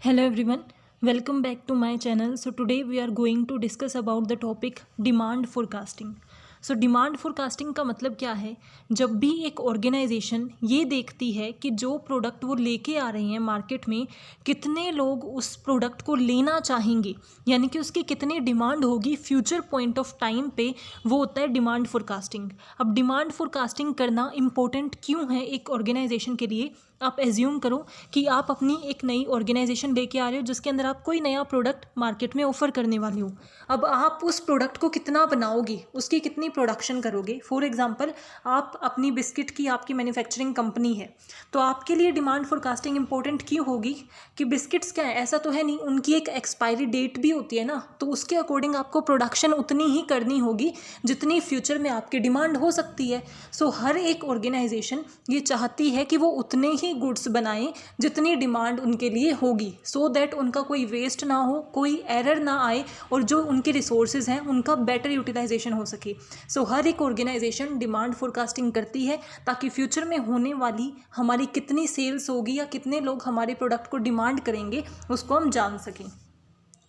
Hello everyone, welcome back to my channel. So today we are going to discuss about the topic demand forecasting. So demand forecasting का मतलब क्या है? जब भी एक organisation ये देखती है कि जो प्रोडक्ट वो लेके आ रही हैं मार्केट में, कितने लोग उस प्रोडक्ट को लेना चाहेंगे, यानी कि उसकी कितनी डिमांड होगी फ्यूचर पॉइंट ऑफ टाइम पे, वो होता है डिमांड फोरकास्टिंग। अब डिमांड फोरकास्टिंग करना इम्पोर्टेंट क्यों है एक ऑर्गेनाइजेशन के लिए? आप एज्यूम करो कि आप अपनी एक नई ऑर्गेनाइजेशन लेके आ रहे हो जिसके अंदर आप कोई नया प्रोडक्ट मार्केट में ऑफर करने वाले हो। अब आप उस प्रोडक्ट को कितना बनाओगे, उसकी कितनी प्रोडक्शन करोगे। फॉर एग्जांपल, आप अपनी बिस्किट की आपकी मैन्युफैक्चरिंग कंपनी है, तो आपके लिए डिमांड फोरकास्टिंग इंपॉर्टेंट क्यों होगी कि बिस्किट्स क्या है, ऐसा तो है नहीं, उनकी एक एक्सपायरी डेट भी होती है ना, तो उसके अकॉर्डिंग आपको प्रोडक्शन उतनी ही करनी होगी जितनी फ्यूचर में आपकी डिमांड हो सकती है। सो हर एक ऑर्गेनाइजेशन ये चाहती है कि वो उतने ही गुड्स बनाएं जितनी डिमांड उनके लिए होगी, सो दैट उनका कोई वेस्ट ना हो, कोई एरर ना आए, और जो उनके रिसोर्सेज हैं उनका बेटर यूटिलाइजेशन हो सके। सो हर एक ऑर्गेनाइजेशन डिमांड फोरकास्टिंग करती है ताकि फ्यूचर में होने वाली हमारी कितनी सेल्स होगी या कितने लोग हमारे प्रोडक्ट को डिमांड करेंगे उसको हम जान सकें।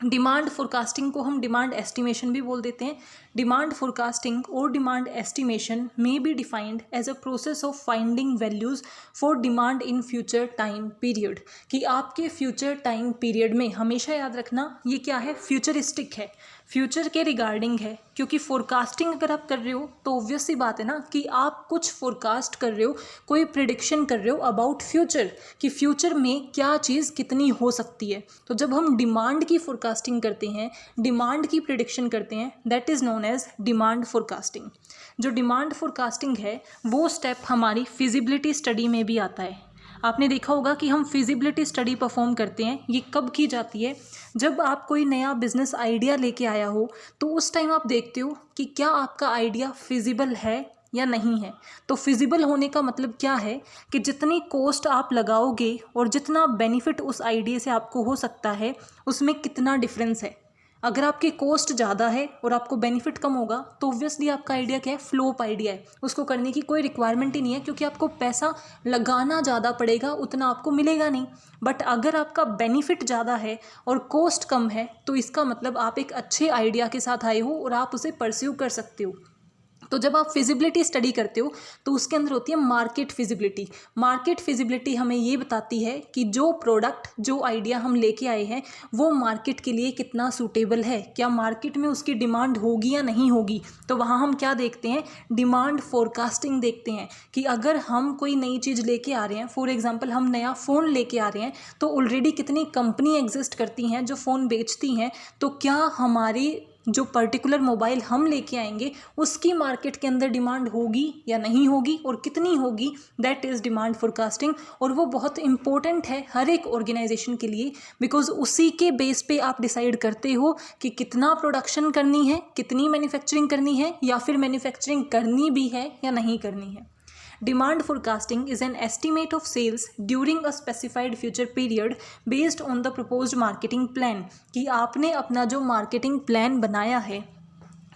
डिमांड फोरकास्टिंग को हम डिमांड एस्टिमेशन भी बोल देते हैं। डिमांड फोरकास्टिंग और demand estimation may be defined as a process of finding values for demand in future time period. कि आपके फ्यूचर टाइम पीरियड में, हमेशा याद रखना ये क्या है, फ्यूचरिस्टिक है, फ्यूचर के रिगार्डिंग है, क्योंकि फोरकास्टिंग अगर आप कर रहे हो तो ऑब्वियस सी बात है ना कि आप कुछ फोरकास्ट कर रहे हो, कोई प्रिडिक्शन कर रहे हो अबाउट फ्यूचर, कि फ्यूचर में क्या चीज़ कितनी हो सकती है। तो जब हम डिमांड की फोरकास्टिंग करते हैं, डिमांड की प्रिडिक्शन करते हैं, that is known as demand forecasting. जो डिमांड फोरकास्टिंग है वो स्टेप हमारी फिजिबिलिटी स्टडी में भी आता है। आपने देखा होगा कि हम फिजिबिलिटी स्टडी परफॉर्म करते हैं, ये कब की जाती है? जब आप कोई नया बिजनेस आइडिया लेके आया हो, तो उस टाइम आप देखते हो कि क्या आपका आइडिया फिजिबल है या नहीं है। तो फिजिबल होने का मतलब क्या है कि जितनी कॉस्ट आप लगाओगे और जितना बेनिफिट उस आइडिया से आपको हो सकता है, उसमें कितना डिफरेंस है। अगर आपकी कॉस्ट ज़्यादा है और आपको बेनिफिट कम होगा तो ऑब्वियसली आपका आइडिया क्या है, फ्लॉप आइडिया है, उसको करने की कोई रिक्वायरमेंट ही नहीं है, क्योंकि आपको पैसा लगाना ज़्यादा पड़ेगा, उतना आपको मिलेगा नहीं। बट अगर आपका बेनिफिट ज़्यादा है और कॉस्ट कम है, तो इसका मतलब आप एक अच्छे आइडिया के साथ आए हो और आप उसे परस्यू कर सकते हो। तो जब आप फिजिबिलिटी स्टडी करते हो तो उसके अंदर होती है मार्केट फिजिबिलिटी। मार्केट फिजिबिलिटी हमें ये बताती है कि जो प्रोडक्ट, जो आइडिया हम लेके आए हैं, वो मार्केट के लिए कितना सूटेबल है, क्या मार्केट में उसकी डिमांड होगी या नहीं होगी। तो वहाँ हम क्या देखते हैं, डिमांड फोरकास्टिंग देखते हैं कि अगर हम कोई नई चीज़ लेके आ रहे हैं, फॉर एग्जांपल हम नया फ़ोन लेके आ रहे हैं, तो ऑलरेडी कितनी कंपनी एग्जिस्ट करती हैं जो फ़ोन बेचती हैं, तो क्या हमारी जो पर्टिकुलर मोबाइल हम लेके आएंगे उसकी मार्केट के अंदर डिमांड होगी या नहीं होगी, और कितनी होगी, दैट इज़ डिमांड फोरकास्टिंग। और वो बहुत इंपॉर्टेंट है हर एक ऑर्गेनाइजेशन के लिए, बिकॉज उसी के बेस पे आप डिसाइड करते हो कि कितना प्रोडक्शन करनी है, कितनी मैन्युफैक्चरिंग करनी है, या फिर मैन्युफैक्चरिंग करनी भी है या नहीं करनी है। Demand forecasting is an estimate of sales during a specified future period based on the proposed marketing plan। कि आपने अपना जो मार्केटिंग प्लान बनाया है,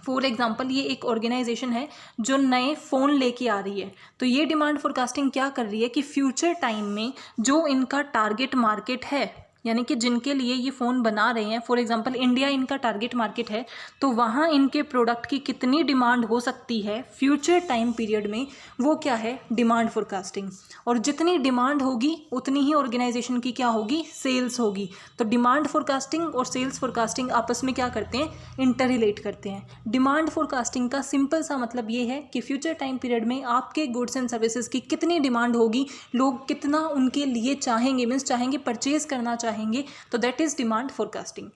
फॉर एग्जाम्पल ये एक ऑर्गेनाइजेशन है जो नए फ़ोन लेके आ रही है, तो ये डिमांड फोरकास्टिंग क्या कर रही है कि फ्यूचर टाइम में जो इनका टारगेट मार्केट है, यानी कि जिनके लिए ये फ़ोन बना रहे हैं, फॉर एग्जांपल इंडिया इनका टारगेट मार्केट है, तो वहाँ इनके प्रोडक्ट की कितनी डिमांड हो सकती है फ्यूचर टाइम पीरियड में, वो क्या है, डिमांड फोरकास्टिंग। और जितनी डिमांड होगी उतनी ही ऑर्गेनाइजेशन की क्या होगी, सेल्स होगी। तो डिमांड फोरकास्टिंग और सेल्स फोरकास्टिंग आपस में क्या करते हैं, इंटर रिलेट करते हैं। डिमांड फोरकास्टिंग का सिंपल सा मतलब ये है कि फ्यूचर टाइम पीरियड में आपके गुड्स एंड सर्विसेज की कितनी डिमांड होगी, लोग कितना उनके लिए चाहेंगे, मीन्स चाहेंगे, परचेज करना चाहेंगे, तो that is demand forecasting.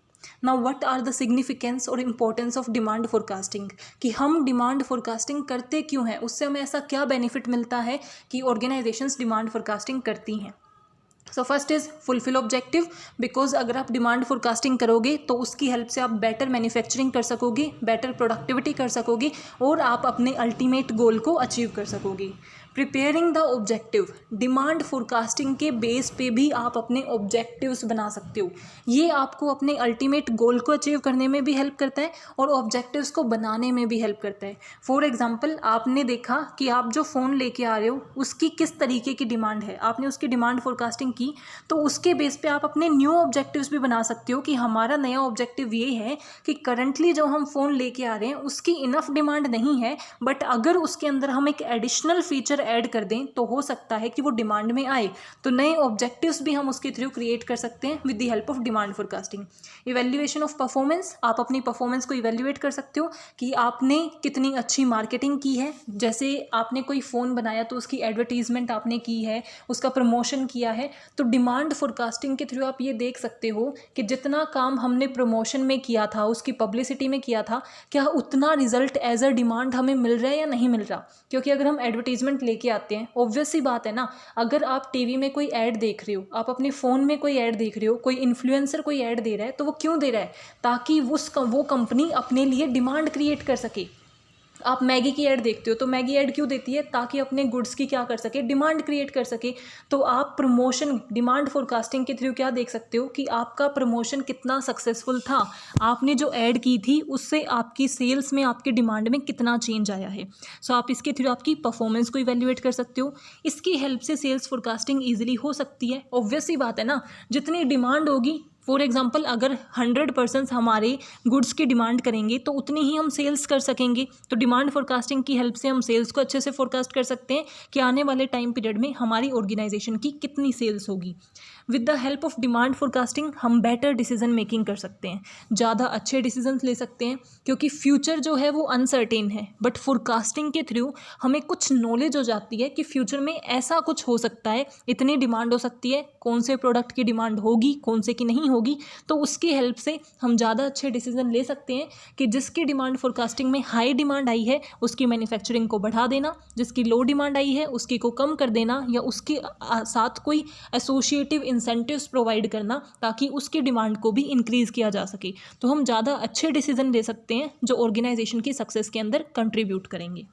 Now what are the significance और इम्पोर्टेंस ऑफ डिमांड फोरकास्टिंग, कि हम डिमांड फोरकास्टिंग करते क्यों हैं, उससे हमें ऐसा क्या बेनिफिट मिलता है कि ऑर्गेनाइजेशंस डिमांड फोरकास्टिंग करती हैं। So first is fulfil objective, because अगर आप डिमांड फोरकास्टिंग करोगे तो उसकी हेल्प से आप बेटर मैन्युफैक्चरिंग कर सकोगे, बेटर प्रोडक्टिविटी कर सकोगे, और आप अपने अल्टीमेट गोल को अचीव कर सकोगे। Preparing the objective, demand forecasting के बेस पे भी आप अपने ऑब्जेक्टिव्स बना सकते हो। ये आपको अपने अल्टीमेट गोल को अचीव करने में भी हेल्प करता है और ऑब्जेक्टिव्स को बनाने में भी हेल्प करता है। फॉर एग्जांपल, आपने देखा कि आप जो फ़ोन लेके आ रहे हो उसकी किस तरीके की डिमांड है, आपने उसकी डिमांड फोरकास्टिंग की, तो उसके बेस पे आप अपने न्यू ऑब्जेक्टिव्स भी बना सकते हो कि हमारा नया ऑब्जेक्टिव ये है कि करंटली जो हम फ़ोन लेके आ रहे हैं उसकी इनफ डिमांड नहीं है, बट अगर उसके अंदर हम एक एडिशनल फीचर ऐड कर दें तो हो सकता है कि वो डिमांड में आए। तो नए ऑब्जेक्टिव्स भी हम उसके थ्रू क्रिएट कर सकते हैं with the help of demand forecasting. Evaluation of performance, आप अपनी परफॉर्मेंस को इवैल्यूएट कर सकते हो कि आपने कितनी अच्छी मार्केटिंग की है। जैसे आपने कोई फ़ोन बनाया तो उसकी एडवर्टीजमेंट आपने की है, उसका प्रमोशन किया है, तो डिमांड फोरकास्टिंग के थ्रू आप ये देख सकते हो कि जितना काम हमने प्रमोशन में किया था, उसकी पब्लिसिटी में किया था, क्या उतना रिजल्ट एज अ डिमांड हमें मिल रहा है या नहीं मिल रहा। क्योंकि अगर हम एडवर्टीजमेंट लेके आते हैं, ऑब्वियस सी बात है ना, अगर आप टीवी में कोई ऐड देख रहे हो, आप अपने फ़ोन में कोई ऐड देख रहे हो, कोई इन्फ्लुएंसर कोई ऐड दे रहा है, तो वो क्यों दे रहा है? ताकि वो कंपनी अपने लिए डिमांड क्रिएट कर सके। आप मैगी की ऐड देखते हो तो मैगी ऐड क्यों देती है? ताकि अपने गुड्स की क्या कर सके, डिमांड क्रिएट कर सके। तो आप प्रमोशन डिमांड फोरकास्टिंग के थ्रू क्या देख सकते हो कि आपका प्रमोशन कितना सक्सेसफुल था, आपने जो ऐड की थी उससे आपकी सेल्स में, आपके डिमांड में कितना चेंज आया है। सो आप इसके थ्रू आपकी परफॉर्मेंस को इवैल्यूएट कर सकते हो। इसकी हेल्प से सेल्स फोरकास्टिंग ईजिली हो सकती है। ऑब्वियस सी बात है ना, जितनी डिमांड होगी, फॉर एग्जाम्पल अगर 100% हमारे गुड्स की डिमांड करेंगे तो उतनी ही हम सेल्स कर सकेंगे। तो डिमांड फोरकास्टिंग की हेल्प से हम सेल्स को अच्छे से फोरकास्ट कर सकते हैं कि आने वाले टाइम पीरियड में हमारी ऑर्गेनाइजेशन की कितनी सेल्स होगी। With the help of demand forecasting हम बेटर डिसीजन मेकिंग कर सकते हैं, ज़्यादा अच्छे डिसीजंस ले सकते हैं, क्योंकि फ्यूचर जो है वो अनसर्टेन है। बट फोरकास्टिंग के थ्रू हमें कुछ नॉलेज हो जाती है कि फ्यूचर में ऐसा कुछ हो सकता है, इतनी डिमांड हो सकती है, कौन से प्रोडक्ट की डिमांड होगी, कौन से की नहीं होगी। तो उसकी हेल्प से हम ज़्यादा अच्छे डिसीजन ले सकते हैं कि जिसकी डिमांड फोरकास्टिंग में हाई डिमांड आई है उसकी मैन्युफैक्चरिंग को बढ़ा देना, जिसकी लो डिमांड आई है उसकी को कम कर देना, या उसके साथ कोई एसोसिएटिव इंसेंटिव्स प्रोवाइड करना ताकि उसकी डिमांड को भी इंक्रीज़ किया जा सके। तो हम ज़्यादा अच्छे डिसीजन ले सकते हैं जो ऑर्गेनाइजेशन की सक्सेस के अंदर कंट्रीब्यूट करेंगे।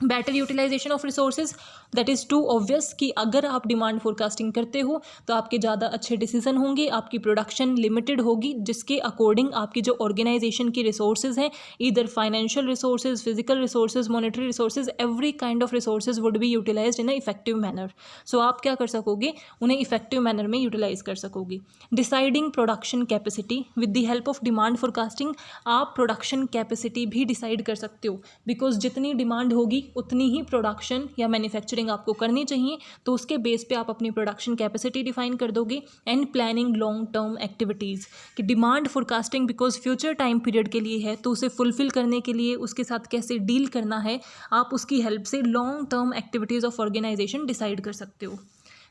Better utilization of resources, that is too obvious कि अगर आप डिमांड फोरकास्टिंग करते हो तो आपके ज़्यादा अच्छे डिसीजन होंगे, आपकी प्रोडक्शन लिमिटेड होगी, जिसके अकॉर्डिंग आपकी जो ऑर्गेनाइजेशन की रिसोर्सेज हैं, इधर financial resources, physical resources, monetary resources, every kind of resources would be utilised in a effective manner. So आप क्या कर सकोगे, उन्हें इफेक्टिव मैनर में यूटिलाइज कर सकोगे। Deciding production capacity, with the help of demand forecasting आप प्रोडक्शन कैपेसिटी भी डिसाइड कर सकते हो, बिकॉज जितनी डिमांड होगी उतनी ही प्रोडक्शन या मैन्युफैक्चरिंग आपको करनी चाहिए। तो उसके बेस पे आप अपनी प्रोडक्शन कैपेसिटी डिफाइन कर दोगे। And planning long term activities, कि demand forecasting because future time period के लिए है, तो उसे फुलफिल करने के लिए उसके साथ कैसे डील करना है, आप उसकी हेल्प से long term activities of organization decide कर सकते हो।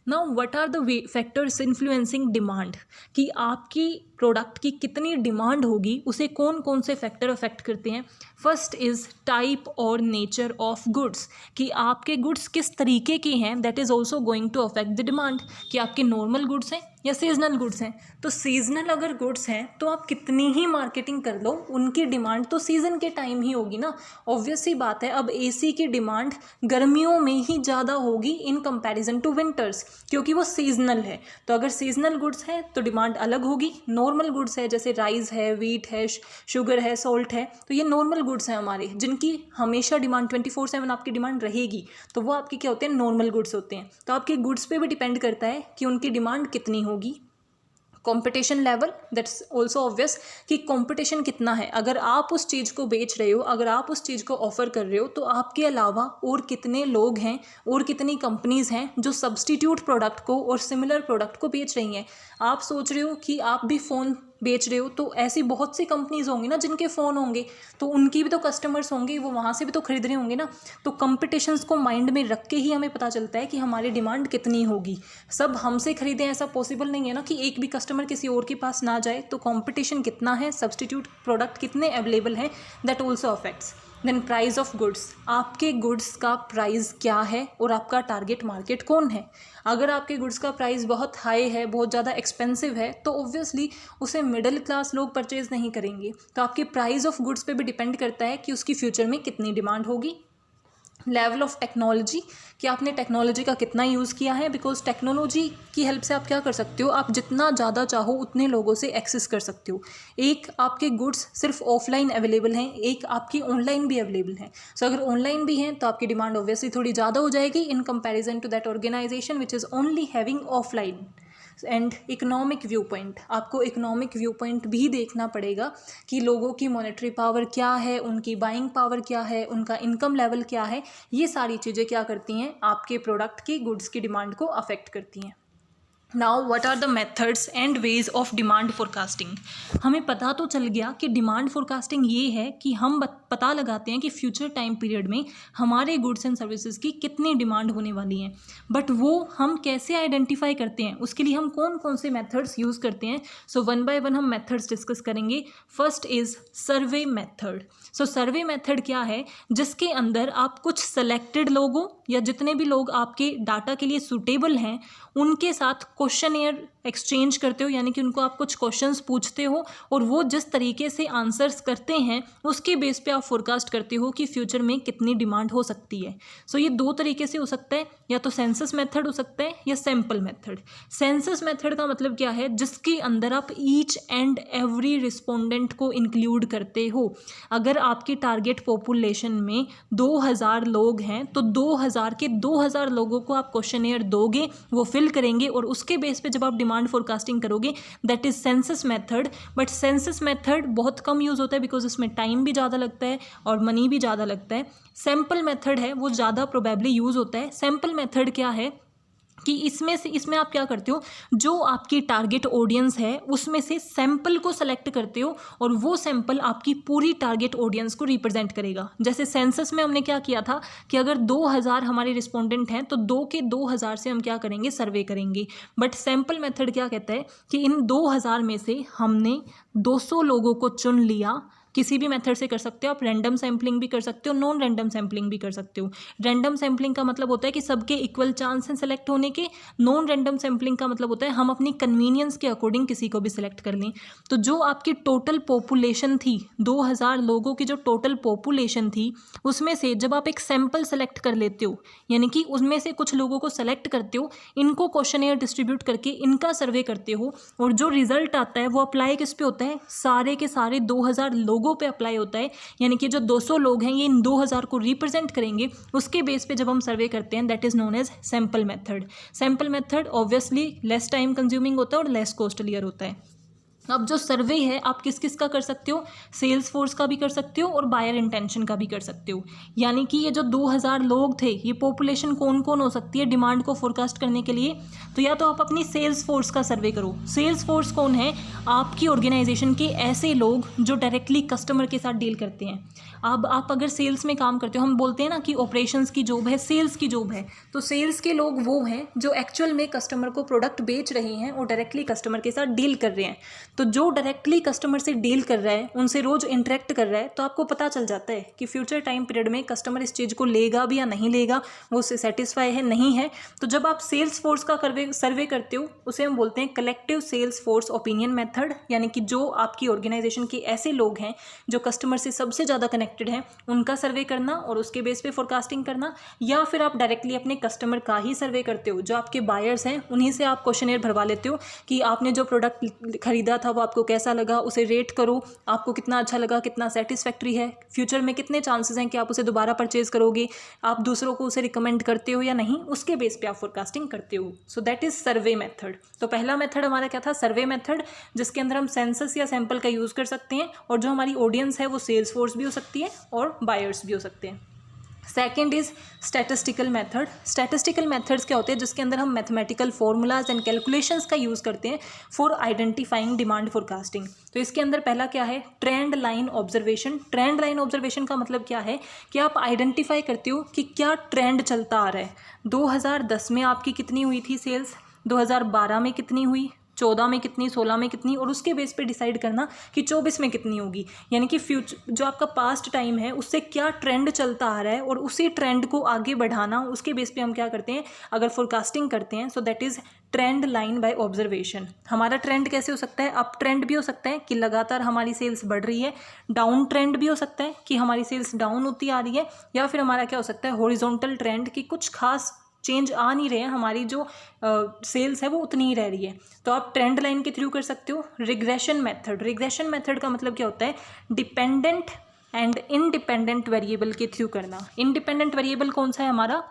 Now what are the factors influencing demand, कि आपकी प्रोडक्ट की कितनी डिमांड होगी उसे कौन कौन से फैक्टर अफेक्ट करते हैं। फर्स्ट इज़ टाइप और नेचर ऑफ गुड्स, कि आपके गुड्स किस तरीके के हैं, that is also going to affect the demand, कि आपके नॉर्मल गुड्स हैं या सीजनल गुड्स हैं। तो सीजनल अगर गुड्स हैं तो आप कितनी ही मार्केटिंग कर लो, उनकी डिमांड तो सीज़न के टाइम ही होगी ना। ऑब्वियस सी बात है, अब एसी की डिमांड गर्मियों में ही ज़्यादा होगी इन कंपैरिजन टू विंटर्स, क्योंकि वो सीजनल है। तो अगर सीजनल गुड्स हैं तो डिमांड अलग होगी। नॉर्मल गुड्स है जैसे राइस है, वीट है, शुगर है, सॉल्ट है, तो ये नॉर्मल गुड्स हैं हमारे, जिनकी हमेशा डिमांड 24/7 आपकी डिमांड रहेगी। तो वो आपके क्या होते हैं, नॉर्मल गुड्स होते हैं। तो आपके गुड्स पे भी डिपेंड करता है कि उनकी डिमांड कितनी होगी। Competition level, that's also obvious कि कंपटीशन कितना है। अगर आप उस चीज़ को बेच रहे हो, अगर आप उस चीज़ को ऑफर कर रहे हो, तो आपके अलावा और कितने लोग हैं और कितनी कंपनीज़ हैं जो सब्सटीट्यूट प्रोडक्ट को और सिमिलर प्रोडक्ट को बेच रही हैं। आप सोच रहे हो कि आप भी फ़ोन बेच रहे हो, तो ऐसी बहुत सी कंपनीज होंगी ना जिनके फ़ोन होंगे, तो उनकी भी तो कस्टमर्स होंगे, वो वहाँ से भी तो खरीद रहे होंगे ना। तो कंपटीशंस को माइंड में रख के ही हमें पता चलता है कि हमारी डिमांड कितनी होगी। सब हमसे खरीदें ऐसा पॉसिबल नहीं है ना, कि एक भी कस्टमर किसी और के पास ना जाए। तो कंपटीशन कितना है, सब्सटीट्यूट प्रोडक्ट कितने अवेलेबल हैं, that also affects. Then price of goods, आपके गुड्स का प्राइस क्या है और आपका टारगेट मार्केट कौन है। अगर आपके गुड्स का प्राइस बहुत हाई है, बहुत ज़्यादा एक्सपेंसिव है, तो ऑब्वियसली उसे मिडिल क्लास लोग परचेज़ नहीं करेंगे। तो आपके प्राइस ऑफ गुड्स पे भी डिपेंड करता है कि उसकी फ्यूचर में कितनी डिमांड होगी। लेवल ऑफ टेक्नोलॉजी, कि आपने टेक्नोलॉजी का कितना यूज़ किया है, बिकॉज टेक्नोलॉजी की हेल्प से आप क्या कर सकते हो, आप जितना ज़्यादा चाहो उतने लोगों से एक्सेस कर सकते हो। एक आपके गुड्स सिर्फ ऑफलाइन अवेलेबल हैं, एक आपकी ऑनलाइन भी अवेलेबल हैं। सो अगर ऑनलाइन भी हैं तो आपकी डिमांड ऑब्वियसली थोड़ी ज़्यादा हो जाएगी in comparison to that organization which is only having offline. And economic viewpoint, आपको इकोनॉमिक व्यू पॉइंट भी देखना पड़ेगा कि लोगों की मॉनेटरी पावर क्या है, उनकी बाइंग पावर क्या है, उनका इनकम लेवल क्या है। ये सारी चीज़ें क्या करती हैं, आपके प्रोडक्ट की, गुड्स की डिमांड को अफेक्ट करती हैं। Now what are the methods and ways of demand forecasting. हमें पता तो चल गया कि डिमांड फोरकास्टिंग ये है कि हम पता लगाते हैं कि फ्यूचर टाइम पीरियड में हमारे गुड्स एंड सर्विसेज की कितनी डिमांड होने वाली है, बट वो हम कैसे आइडेंटिफाई करते हैं, उसके लिए हम कौन कौन से मेथड्स यूज़ करते हैं। सो वन बाय वन हम मेथड्स डिस्कस करेंगे। First is survey method. So survey method क्या है, जिसके अंदर आप कुछ सेलेक्टेड लोगों या जितने भी लोग आपके डाटा के लिए सूटेबल हैं उनके साथ क्वेश्चनेयर एक्सचेंज करते हो, यानी कि उनको आप कुछ क्वेश्चंस पूछते हो और वो जिस तरीके से आंसर्स करते हैं उसके बेस पे आप फोरकास्ट करते हो कि फ्यूचर में कितनी डिमांड हो सकती है। सो ये दो तरीके से हो सकता है, या तो सेंसस मेथड हो सकता है या सैम्पल मेथड। सेंसस मेथड का मतलब क्या है, जिसके अंदर आप ईच एंड एवरी रिस्पोंडेंट को इंक्लूड करते हो। अगर आपकी टारगेट पॉपुलेशन में 2000 लोग हैं तो 2000 के 2000 लोगों को आप क्वेश्चनेयर दोगे, वो फिल करेंगे और उसके बेस पे जब आप डिमांड फोरकास्टिंग करोगे, that is census method. But census method बहुत कम यूज़ होता है बिकॉज इसमें टाइम भी ज़्यादा लगता है और मनी भी ज़्यादा लगता है। सैम्पल मेथड है वो ज़्यादा प्रोबेबली यूज़ होता है। सैम्पल मेथड क्या है कि इसमें आप क्या करते हो, जो आपकी टारगेट ऑडियंस है उसमें से सैंपल को सेलेक्ट करते हो और वो सैंपल आपकी पूरी टारगेट ऑडियंस को रिप्रेजेंट करेगा। जैसे सेंसस में हमने क्या किया था कि अगर 2000 हमारे रिस्पोंडेंट हैं तो 2 के 2000 से हम क्या करेंगे, सर्वे करेंगे। बट सैंपल मेथड क्या कहता है कि इन 2000 में से हमने 200 लोगों को चुन लिया। किसी भी मेथड से कर सकते हो आप, रैंडम सैम्पलिंग भी कर सकते हो, नॉन रैंडम सैम्पलिंग भी कर सकते हो। रैंडम सैम्पलिंग का मतलब होता है कि सबके इक्वल चांस हैं सेलेक्ट होने के। नॉन रैंडम सैम्पलिंग का मतलब होता है हम अपनी कन्वीनियंस के अकॉर्डिंग किसी को भी सिलेक्ट कर लें। तो जो आपकी टोटल पॉपुलेशन थी, 2000 लोगों की जो टोटल पॉपुलेशन थी, उसमें से जब आप एक सैंपल सेलेक्ट कर लेते हो, यानी कि उसमें से कुछ लोगों को सेलेक्ट करते हो, इनको क्वेश्चनेयर डिस्ट्रीब्यूट करके इनका सर्वे करते हो, और जो रिजल्ट आता है वो अप्लाई किस पे होता है, सारे के सारे 2000 लोगों पे अप्लाई होता है। यानी कि जो 200 लोग हैं ये इन 2000 को रिप्रेजेंट करेंगे, उसके बेस पे जब हम सर्वे करते हैं, that is known as sample method. Sample method obviously less time consuming होता है और लेस कॉस्टलियर होता है। अब जो सर्वे है आप किस किस का कर सकते हो, सेल्स फोर्स का भी कर सकते हो और बायर इंटेंशन का भी कर सकते हो। यानी कि ये जो 2000 लोग थे, ये पॉपुलेशन कौन कौन हो सकती है डिमांड को फोरकास्ट करने के लिए, तो या तो आप अपनी सेल्स फोर्स का सर्वे करो। सेल्स फोर्स कौन है, आपकी ऑर्गेनाइजेशन के ऐसे लोग जो डायरेक्टली कस्टमर के साथ डील करते हैं। अब आप अगर सेल्स में काम करते हो, हम बोलते हैं ना कि ऑपरेशंस की जॉब है, सेल्स की जॉब है, तो सेल्स के लोग वो हैं जो एक्चुअल में कस्टमर को प्रोडक्ट बेच रहे हैं और डायरेक्टली कस्टमर के साथ डील कर रहे हैं। तो जो डायरेक्टली कस्टमर से डील कर रहा है, उनसे रोज़ इंटरेक्ट कर रहा है, तो आपको पता चल जाता है कि फ्यूचर टाइम पीरियड में कस्टमर इस चीज़ को लेगा भी या नहीं लेगा, वो उससे सेटिस्फाई है नहीं है। तो जब आप सेल्स फोर्स का सर्वे करते हो, उसे हम बोलते हैं collective sales force opinion method. यानी कि जो आपकी ऑर्गेनाइजेशन के ऐसे लोग हैं जो कस्टमर से सबसे ज़्यादा कनेक्टेड हैं, उनका सर्वे करना और उसके बेस पे फोरकास्टिंग करना। या फिर आप डायरेक्टली अपने कस्टमर का ही सर्वे करते हो, जो आपके बायर्स हैं उन्हीं से आप क्वेश्चनेयर भरवा लेते हो कि आपने जो प्रोडक्ट खरीदा था वो आपको कैसा लगा, उसे रेट करो, आपको कितना अच्छा लगा, कितना सेटिस्फैक्ट्री है, फ्यूचर में कितने चांसेस हैं कि आप उसे दोबारा परचेज करोगे, आप दूसरों को उसे रिकमेंड करते हो या नहीं, उसके बेस पे आप फोरकास्टिंग करते हो। So that is survey method. तो पहला मेथड हमारा क्या था, सर्वे मेथड, जिसके अंदर हम सेंसस या सैंपल का यूज़ कर सकते हैं, और जो हमारी ऑडियंस है वो सेल्स फोर्स भी हो सकती है और बायर्स भी हो सकते हैं। Second is statistical method. Statistical methods क्या होते हैं, जिसके अंदर हम मैथमेटिकल फॉर्मूलाज एंड कैलकुलेशंस का यूज़ करते हैं फॉर आइडेंटिफाइंग डिमांड फोरकास्टिंग। तो इसके अंदर पहला क्या है, trend line observation. Trend line observation का मतलब क्या है कि आप आइडेंटिफाई करते हो कि क्या ट्रेंड चलता आ रहा है। 2010 में आपकी कितनी हुई थी सेल्स, 2012 में कितनी हुई, 14 में कितनी, 16 में कितनी, और उसके बेस पे डिसाइड करना कि 24 में कितनी होगी। यानी कि फ्यूचर जो आपका पास्ट टाइम है उससे क्या ट्रेंड चलता आ रहा है और उसी ट्रेंड को आगे बढ़ाना, उसके बेस पे हम क्या करते हैं अगर फोरकास्टिंग करते हैं। So that is trend line by observation. हमारा ट्रेंड कैसे हो सकता है, अप ट्रेंड भी हो सकता है कि लगातार हमारी सेल्स बढ़ रही है, डाउन ट्रेंड भी हो सकता है कि हमारी सेल्स डाउन होती आ रही है, या फिर हमारा क्या हो सकता है हॉरिजॉन्टल ट्रेंड कि कुछ खास चेंज आ नहीं रहे हैं, हमारी जो सेल्स है वो उतनी ही रह रही है। तो आप ट्रेंड लाइन के थ्रू कर सकते हो। रिग्रेशन मेथड, रिग्रेशन मेथड का मतलब क्या होता है, डिपेंडेंट एंड इंडिपेंडेंट वेरिएबल के थ्रू करना। इंडिपेंडेंट वेरिएबल कौन सा है हमारा,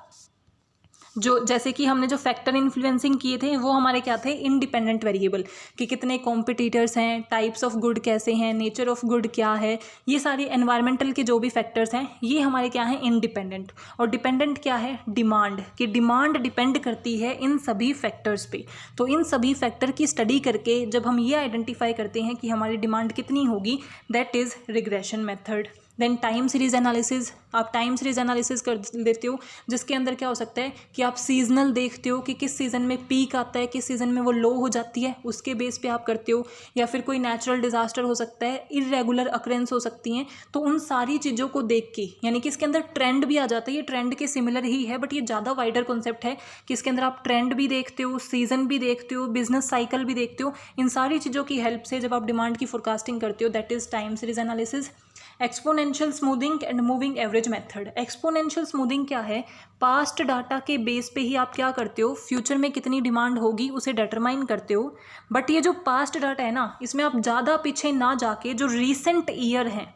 जो जैसे कि हमने जो फैक्टर इन्फ्लुएंसिंग किए थे वो हमारे क्या थे, इंडिपेंडेंट वेरिएबल, कि कितने कॉम्पिटिटर्स हैं, टाइप्स ऑफ गुड कैसे हैं, नेचर ऑफ गुड क्या है, ये सारे एनवायरमेंटल के जो भी फैक्टर्स हैं ये हमारे क्या हैं, इंडिपेंडेंट। और डिपेंडेंट क्या है, डिमांड, कि डिमांड डिपेंड करती है इन सभी फैक्टर्स पे। तो इन सभी फैक्टर की स्टडी करके जब हम ये आइडेंटिफाई करते हैं कि हमारी डिमांड कितनी होगी, that is regression method. Then time series analysis, आप टाइम सीरीज एनालिसिस कर देते हो, जिसके अंदर क्या हो सकता है कि आप सीजनल देखते हो कि किस सीज़न में पीक आता है, किस सीज़न में वो लो हो जाती है, उसके बेस पे आप करते हो। या फिर कोई नेचुरल डिजास्टर हो सकता है, इरेगुलर अकरेंस हो सकती हैं, तो उन सारी चीज़ों को देख के, यानी कि इसके अंदर ट्रेंड भी आ जाता है। ये ट्रेंड के सिमिलर ही है बट ये ज़्यादा वाइडर कॉन्सेप्ट है कि इसके अंदर आप ट्रेंड भी देखते हो, सीजन भी देखते हो, बिजनेस साइकिल भी देखते हो। इन सारी चीज़ों की हेल्प से जब आप डिमांड की फोरकास्टिंग करते हो, that is time series analysis. Exponential smoothing and moving average method. Exponential smoothing क्या है, पास्ट डाटा के बेस पे ही आप क्या करते हो, फ्यूचर में कितनी डिमांड होगी उसे डिटरमाइन करते हो। बट ये जो पास्ट डाटा है ना, इसमें आप ज़्यादा पीछे ना जाके जो रीसेंट ईयर है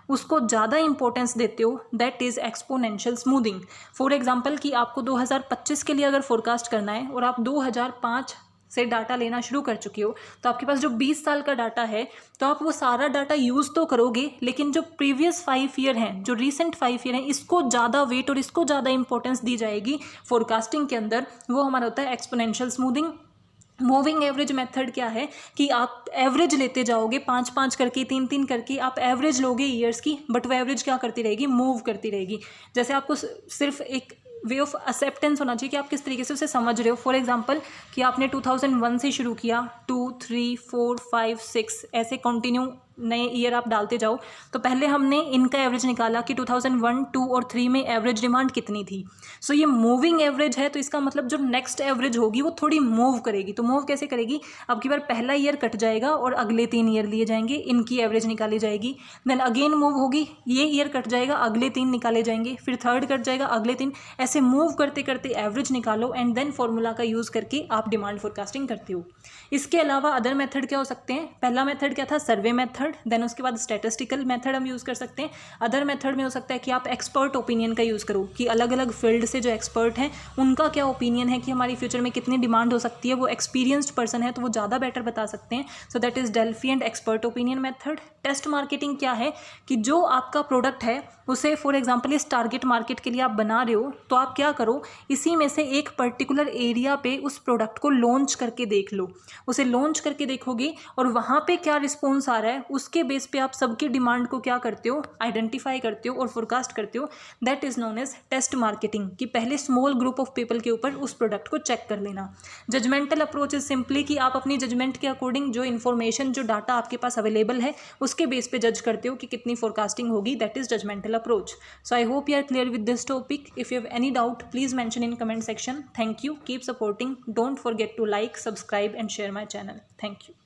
उसको ज़्यादा इंपॉर्टेंस देते हो, that is exponential smoothing. For example कि आपको 2025 के लिए अगर फोरकास्ट करना है और आप 2005 से डाटा लेना शुरू कर चुके हो, तो आपके पास जो 20 साल का डाटा है तो आप वो सारा डाटा यूज़ तो करोगे, लेकिन जो प्रीवियस 5 ईयर हैं, जो रीसेंट 5 ईयर हैं, इसको ज़्यादा वेट और इसको ज़्यादा इंपॉर्टेंस दी जाएगी फोरकास्टिंग के अंदर। वो हमारा होता है exponential smoothing. Moving average method क्या है कि आप एवरेज लेते जाओगे, 5-5 करके, 3-3 करके आप एवरेज लोगे ईयर्स की, बट वो एवरेज क्या करती रहेगी, मूव करती रहेगी। जैसे आपको सिर्फ एक वे ऑफ एक्सेप्टेंस होना चाहिए कि आप किस तरीके से उसे समझ रहे हो। फॉर एग्जांपल कि आपने 2001 से शुरू किया, 2, 3, 4, 5, 6 ऐसे कंटिन्यू नए ईयर आप डालते जाओ, तो पहले हमने इनका एवरेज निकाला कि 2001, 2 और 3 में एवरेज डिमांड कितनी थी। सो ये मूविंग एवरेज है, तो इसका मतलब जो नेक्स्ट एवरेज होगी वो थोड़ी मूव करेगी। तो मूव कैसे करेगी, अब की बार पहला ईयर कट जाएगा और अगले 3 ईयर लिए जाएंगे, इनकी एवरेज निकाली जाएगी। देन अगेन मूव होगी, ये ईयर कट जाएगा, अगले 3 निकाले जाएंगे, फिर थर्ड कट जाएगा, अगले 3, ऐसे मूव करते करते एवरेज निकालो एंड देन फॉर्मूला का यूज़ करके आप डिमांड फोरकास्टिंग करते हो। इसके अलावा अदर मेथड क्या हो सकते हैं, पहला मेथड क्या था, सर्वे मेथड। देन उसके बाद स्टैटिस्टिकल मेथड हम यूज़ कर सकते हैं। अदर मेथड में हो सकता है कि आप एक्सपर्ट ओपिनियन का यूज़ करो, कि अलग अलग फील्ड से जो एक्सपर्ट हैं उनका क्या ओपिनियन है कि हमारी फ्यूचर में कितनी डिमांड हो सकती है। वो एक्सपीरियंस्ड पर्सन है तो वो ज़्यादा बेटर बता सकते हैं। So that is Delphi and expert opinion method. Test marketing क्या है कि जो आपका प्रोडक्ट है उसे फॉर एग्जांपल इस टारगेट मार्केट के लिए आप बना रहे हो, तो आप क्या करो, इसी में से एक पर्टिकुलर एरिया पे उस प्रोडक्ट को लॉन्च करके देख लो। उसे लॉन्च करके देखोगे और वहाँ पे क्या रिस्पॉन्स आ रहा है, उसके बेस पे आप सबकी डिमांड को क्या करते हो, आइडेंटिफाई करते हो और फोरकास्ट करते हो। That is known as test marketing, कि पहले स्मॉल ग्रुप ऑफ पीपल के ऊपर उस प्रोडक्ट को चेक कर लेना। जजमेंटल अप्रोच इज सिंपली कि आप अपनी जजमेंट के अकॉर्डिंग जो इन्फॉर्मेशन, जो डाटा आपके पास अवेलेबल है उसके बेस पे जज करते हो कि कितनी फोरकास्टिंग होगी। That is judgemental approach. So I hope you are clear with this topic. If you have any doubt, please mention in comment section. Thank you. Keep supporting. Don't forget to like, subscribe and share my channel. Thank you.